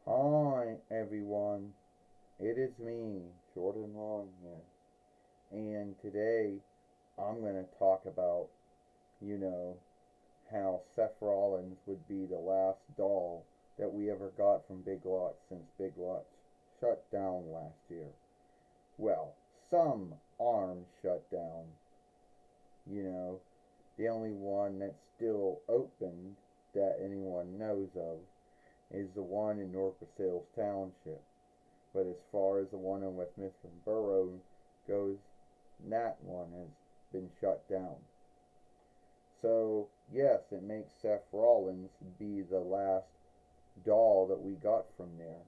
Hi everyone, it is me, Jordan Long here, and today I'm going to talk about, you know, how Seth Rollins would be the last doll that we ever got from Big Lots since Big Lots shut down last year. Well, some arms shut down, you know, the only one that's still open that anyone knows of is the one in North Versailles Township. But as far as the one in Westminster Borough goes, that one has been shut down. So, yes, it makes Seth Rollins be the last doll that we got from there.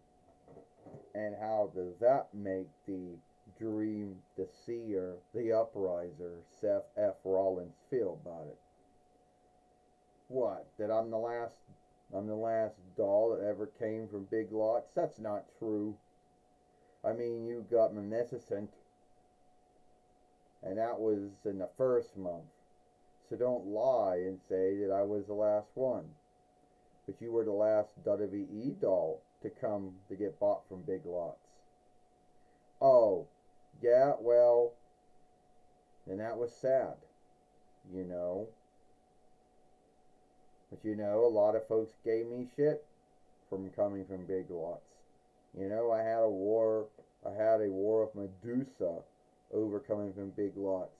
And how does that make the dream, the seer, the upriser, Seth F. Rollins feel about it? What? That I'm the last doll that ever came from Big Lots? That's not true. I mean, you got Magnificent, and that was in the first month. So don't lie and say that I was the last one. But you were the last WWE doll to come to get bought from Big Lots. Oh, yeah, well, then that was sad, you know. But a lot of folks gave me shit from coming from Big Lots. I had a war of Medusa over coming from Big Lots,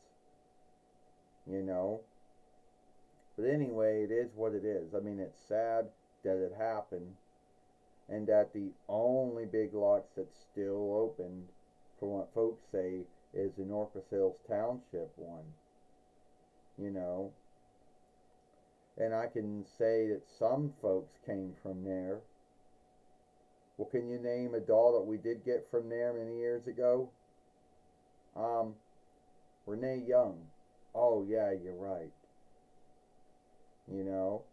you know. But anyway, it is what it is. I mean, it's sad that it happened, and that the only Big Lots that's still open, from what folks say, is the North Versailles Township one. You know, and I can say that some folks came from there. Well, can you name a doll that we did get from there many years ago? Um, Renee Young. Oh yeah, you're right. You know,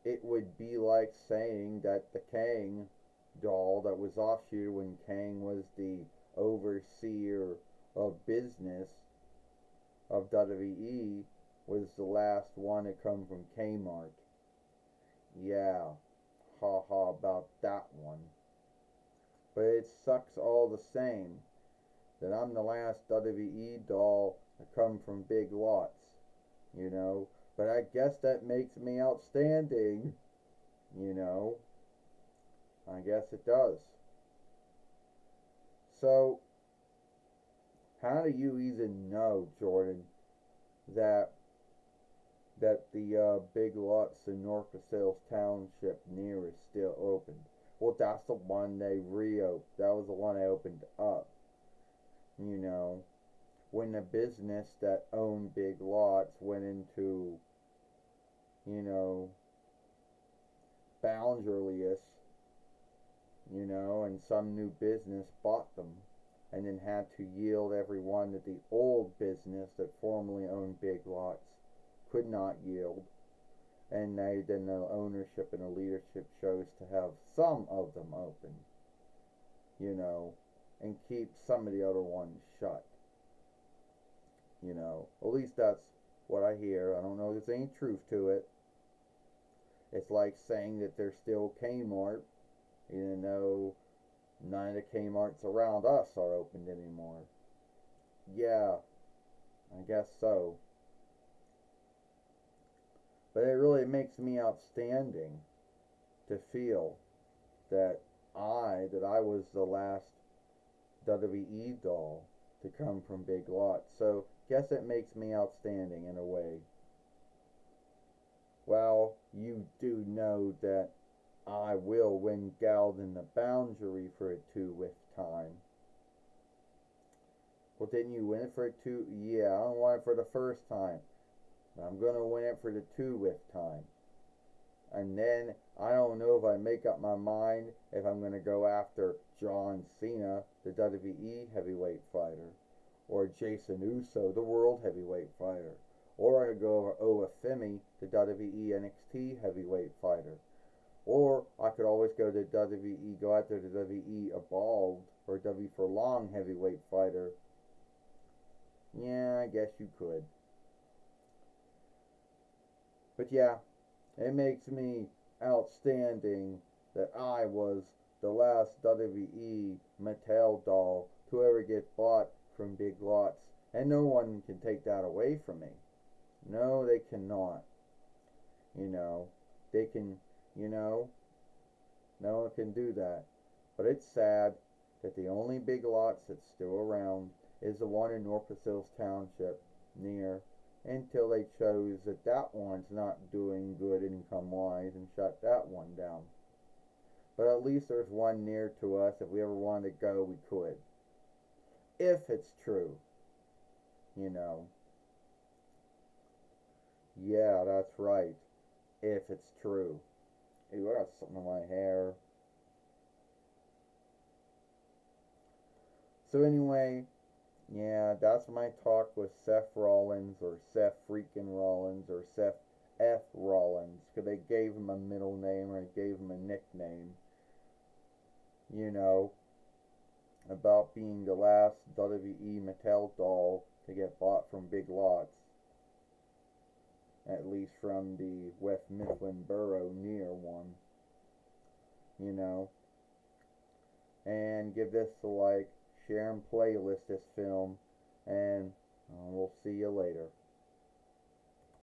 it would be like saying that the Kang doll that was offshoot when Kang was the overseer of business of WWE was the last one to come from Kmart. Yeah, ha ha about that one. But it sucks all the same that I'm the last WWE doll to come from Big Lots, you know. But I guess that makes me outstanding, you know. I guess it does. So, how do you even know, Jordan, that the Big Lots in North Versailles Township near is still open? Well, that's the one they reopened. That was the one I opened up. You know, when the business that owned Big Lots went into, you know, boundaryless, and some new business bought them and then had to yield everyone that the old business that formerly owned Big Lots could not yield. And then the ownership and the leadership chose to have some of them open, and keep some of the other ones shut. At least that's what I hear. I don't know if there's any truth to it. It's like saying that there's still Kmart, even though none of the Kmarts around us are opened anymore. Yeah, I guess so. But it really makes me outstanding to feel that I was the last WWE doll to come from Big Lots. So guess it makes me outstanding in a way. Well, you do know that I will win Gald in the boundary for a two with time. Well, didn't you win it for a two? Yeah, I won it for the first time. I'm gonna win it for the two with time. And then I don't know if I make up my mind if I'm gonna go after John Cena, the WWE heavyweight fighter, or Jason Uso, the world heavyweight fighter, or I could go over Oa Femi, the WWE NXT heavyweight fighter, or I could always go to WWE, go after the WWE Evolved or W for Long heavyweight fighter. Yeah, I guess you could. But yeah, it makes me outstanding that I was the last WWE Mattel doll to ever get bought from Big Lots, and no one can take that away from me. No, they cannot. You know, they can, you know, no one can do that. But it's sad that the only Big Lots that's still around is the one in North Hills Township near, until they chose that that one's not doing good income wise and shut that one down. But at least there's one near to us. If we ever wanted to go, we could. If it's true, you know. Yeah, that's right. If it's true. Ew, I got something in my hair. So anyway, yeah, that's my talk with Seth Rollins, or Seth freaking Rollins, or Seth F. Rollins, because they gave him a middle name, or they gave him a nickname, you know, about being the last WWE Mattel doll to get bought from Big Lots, at least from the West Mifflin Borough near one, you know. And give this a like, share and playlist this film, and we'll see you later.